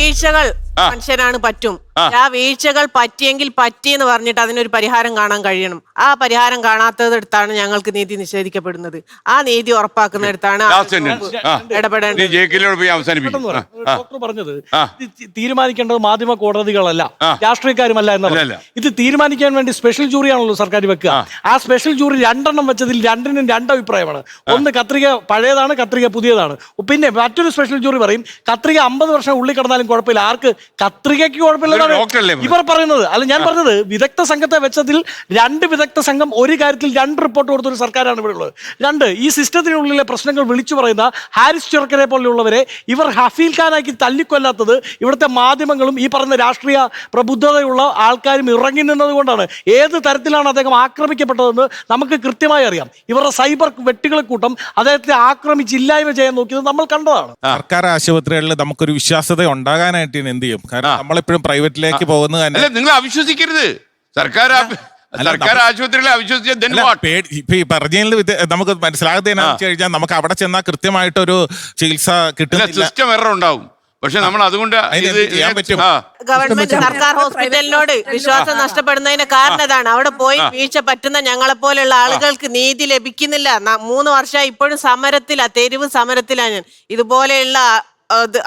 വീഴ്ചകൾ മനുഷ്യനാണ് പറ്റും. ആ വീഴ്ചകൾ പറ്റിയെങ്കിൽ പറ്റിയെന്ന് പറഞ്ഞിട്ട് അതിനൊരു പരിഹാരം കാണാൻ കഴിയണം. ആ പരിഹാരം കാണാത്തതെടുത്താണ് ഞങ്ങൾക്ക് നീതി നിഷേധിക്കപ്പെടുന്നത്. ആ നീതി ഉറപ്പാക്കുന്നിടത്താണ് ഇടപെടേണ്ടത്. ഡോക്ടർ പറഞ്ഞത് തീരുമാനിക്കേണ്ടത് മാധ്യമ കോടതികളല്ല, രാഷ്ട്രീയക്കാരുമല്ല എന്നല്ല. ഇത് തീരുമാനിക്കാൻ വേണ്ടി സ്പെഷ്യൽ ജൂറിയാണല്ലോ സർക്കാർ വെക്കുക. ആ സ്പെഷ്യൽ ജൂറി 2 എണ്ണം വെച്ചതിൽ 2-നും 2 അഭിപ്രായമാണ്. ഒന്ന് കത്രിക പഴയതാണ്, കത്രിക പുതിയതാണ്. പിന്നെ മറ്റൊരു സ്പെഷ്യൽ ജൂറി പറയും കത്രിക 50 വർഷം ഉള്ളിൽ കിടന്നാലും കുഴപ്പമില്ല. ആർക്ക്? കത്രികയ്ക്ക് കുഴപ്പമില്ല ഇവർ പറയുന്നത്. അല്ല, ഞാൻ പറഞ്ഞത് വിദഗ്ധ സംഘത്തെ വെച്ചതിൽ 2 വിദഗ്ധ സംഘം ഒരു കാര്യത്തിൽ 2 റിപ്പോർട്ട് കൊടുത്തൊരു സർക്കാരാണ് ഇവിടെ ഉള്ളത്. 2 ഈ സിസ്റ്റത്തിനുള്ളിലെ പ്രശ്നങ്ങൾ വിളിച്ചു പറയുന്ന ഹാരിസ് ചെറുക്കനെ പോലെയുള്ളവരെ ഇവർ ഹഫീൽ ഖാനാക്കി തല്ലിക്കൊല്ലാത്തത് ഇവിടുത്തെ മാധ്യമങ്ങളും ഈ പറയുന്ന രാഷ്ട്രീയ പ്രബുദ്ധതയുള്ള ആൾക്കാരും ഇറങ്ങി നിന്നത് കൊണ്ടാണ്. ഏത് തരത്തിലാണ് അദ്ദേഹം ആക്രമിക്കപ്പെട്ടതെന്ന് നമുക്ക് കൃത്യമായി അറിയാം. ഇവരുടെ സൈബർ വെട്ടുകളെ കൂട്ടം അദ്ദേഹത്തെ ആക്രമിച്ചില്ലായ്മ ചെയ്യാൻ നോക്കിയത് നമ്മൾ കണ്ടതാണ്. സർക്കാർ ആശുപത്രികളിൽ നമുക്കൊരു വിശ്വാസത ഉണ്ടാകാനായിട്ട് എന്ത് ചെയ്യും? കാരണം നമ്മളെപ്പോഴും പ്രൈവറ്റിലേക്ക് പോകുന്നത് തന്നെ. നിങ്ങൾ അവിശ്വസിക്കരുത്. സർക്കാർ ആശുപത്രികളെ ഇപ്പൊ ഈ പറഞ്ഞതിൽ നമുക്ക് മനസ്സിലാകാത്ത എന്താണെന്ന് വെച്ച് കഴിഞ്ഞാൽ നമുക്ക് അവിടെ ചെന്നാൽ കൃത്യമായിട്ടൊരു ചികിത്സ കിട്ടുന്നില്ല. സിസ്റ്റം എറർ ഉണ്ടാവും. പക്ഷെ നമ്മൾ അതുകൊണ്ട് ഗവൺമെന്റ് സർക്കാർ ഹോസ്പിറ്റലിനോട് വിശ്വാസം നഷ്ടപ്പെടുന്നതിന് കാരണം ഇതാണ്. അവിടെ പോയി വീഴ്ച പറ്റുന്ന ഞങ്ങളെ പോലെയുള്ള ആളുകൾക്ക് നീതി ലഭിക്കുന്നില്ല. 3 വർഷമായി ഇപ്പോഴും സമരത്തിലാ, തെരുവ് സമരത്തിലാണ് ഞാൻ. ഇതുപോലെയുള്ള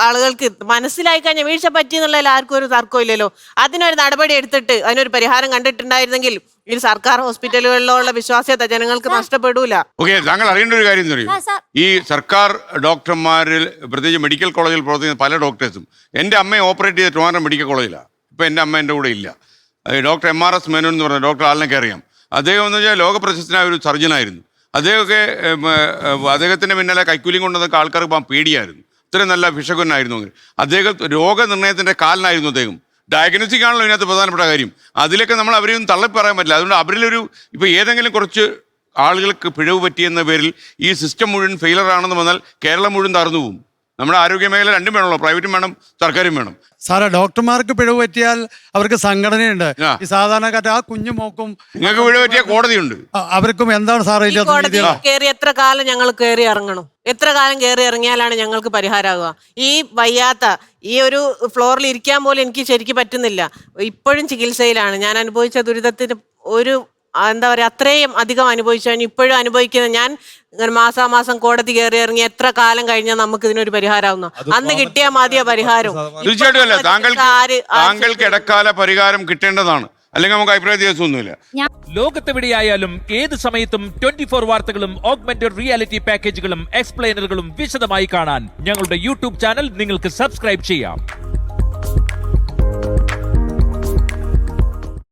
ആളുകൾക്ക് മനസ്സിലായി കഴിഞ്ഞാൽ വീഴ്ച പറ്റിയെന്നുള്ളതിൽ ആർക്കും ഒരു തർക്കവും ഇല്ലല്ലോ. അതിനൊരു നടപടി എടുത്തിട്ട് അതിനൊരു പരിഹാരം കണ്ടിട്ടുണ്ടായിരുന്നെങ്കിൽ ഈ സർക്കാർ ഹോസ്പിറ്റലുകളിലുള്ള വിശ്വാസ്യത ജനങ്ങൾക്ക് നഷ്ടപ്പെടൂല. ഓക്കെ, താങ്കൾ അറിയേണ്ട ഒരു കാര്യം എന്ന് പറയും, ഈ സർക്കാർ ഡോക്ടർമാരിൽ പ്രത്യേകിച്ച് മെഡിക്കൽ കോളേജിൽ പ്രവർത്തിക്കുന്ന പല ഡോക്ടേഴ്സും, എൻ്റെ അമ്മയെ ഓപ്പറേറ്റ് ചെയ്ത ട്രിവാൻഡ്രം മെഡിക്കൽ കോളേജിലാണ്. ഇപ്പം എൻ്റെ അമ്മ എൻ്റെ കൂടെ ഇല്ല. ഡോക്ടർ MRS മേനോൻ എന്ന് പറഞ്ഞ ഡോക്ടർ ആളിനൊക്കെ അറിയാം. അദ്ദേഹം എന്ന് വെച്ചാൽ ലോകപ്രശസ്തനായ ഒരു സർജനായിരുന്നു. അദ്ദേഹത്തിൻ്റെ പിന്നാലെ കൈക്കൂലിയും കൊണ്ടുവന്നൊക്കെ ആൾക്കാർക്ക് പോകാൻ പേടിയായിരുന്നു. ഇത്രയും നല്ല ഭിഷകനായിരുന്നു. അദ്ദേഹം രോഗനിർണയത്തിൻ്റെ കാലനായിരുന്നു അദ്ദേഹം. ഡയഗ്നോസ്റ്റിക് ആണല്ലോ ഇതിനകത്ത് പ്രധാനപ്പെട്ട കാര്യം. അതിലൊക്കെ നമ്മൾ അവരെയൊന്നും തള്ളിപ്പറയാൻ പറ്റില്ല. അതുകൊണ്ട് അവരിലൊരു ഇപ്പോൾ ഏതെങ്കിലും കുറച്ച് ആളുകൾക്ക് പിഴവ് പറ്റിയെന്ന പേരിൽ ഈ സിസ്റ്റം മുഴുവൻ ഫെയിലർ ആണെന്ന് വന്നാൽ കേരളം മുഴുവൻ തറന്നു പോകും. നമ്മുടെ ആരോഗ്യ മേഖല 2 വേണമല്ലോ, പ്രൈവറ്റും വേണം സർക്കാരും വേണം. സാറേ, ഡോക്ടർമാർക്ക് പിഴവ് പറ്റിയാൽ അവർക്ക് സംഘടനയുണ്ട്. ഈ സാധാരണക്കാർ ആ കുഞ്ഞു മോക്കും നിങ്ങൾക്ക് പിഴവ് പറ്റിയ കോടതിയുണ്ട്. അവർക്കും എന്താണ് സാറേ കയറി എത്ര കാലം ഞങ്ങൾ കയറി ഇറങ്ങണം? എത്ര കാലം കയറി ഇറങ്ങിയാലാണ് ഞങ്ങൾക്ക് പരിഹാരമാകുക? ഈ വയ്യാത്ത ഈ ഒരു ഫ്ലോറിൽ ഇരിക്കാൻ പോലും എനിക്ക് ശരിക്കും പറ്റുന്നില്ല. ഇപ്പോഴും ചികിത്സയിലാണ്. ഞാൻ അനുഭവിച്ച ദുരിതത്തിന് ഒരു എന്താ പറയുക, അത്രയും അധികം അനുഭവിച്ചു. ഇപ്പോഴും അനുഭവിക്കുന്ന ഞാൻ മാസാമാസം കോടതി കയറി ഇറങ്ങി എത്ര കാലം കഴിഞ്ഞാൽ നമുക്ക് ഇതിനൊരു പരിഹാരമാവുന്നു? അന്ന് കിട്ടിയാൽ മതിയോ പരിഹാരം? തീർച്ചയായിട്ടും അല്ല. താങ്കൾക്ക് ഇടക്കാല പരിഹാരം കിട്ടേണ്ടതാണ്. അല്ലെങ്കിൽ നമുക്ക് അഭിപ്രായ വ്യത്യാസമൊന്നുമില്ല. ലോകത്തെവിടെയായാലും ഏത് സമയത്തും 24 വാർത്തകളും ഓഗ്മെന്റഡ് റിയാലിറ്റി പാക്കേജുകളും എക്സ്പ്ലെയിനറുകളും വിശദമായി കാണാൻ ഞങ്ങളുടെ യൂട്യൂബ് ചാനൽ നിങ്ങൾക്ക് സബ്സ്ക്രൈബ് ചെയ്യാം.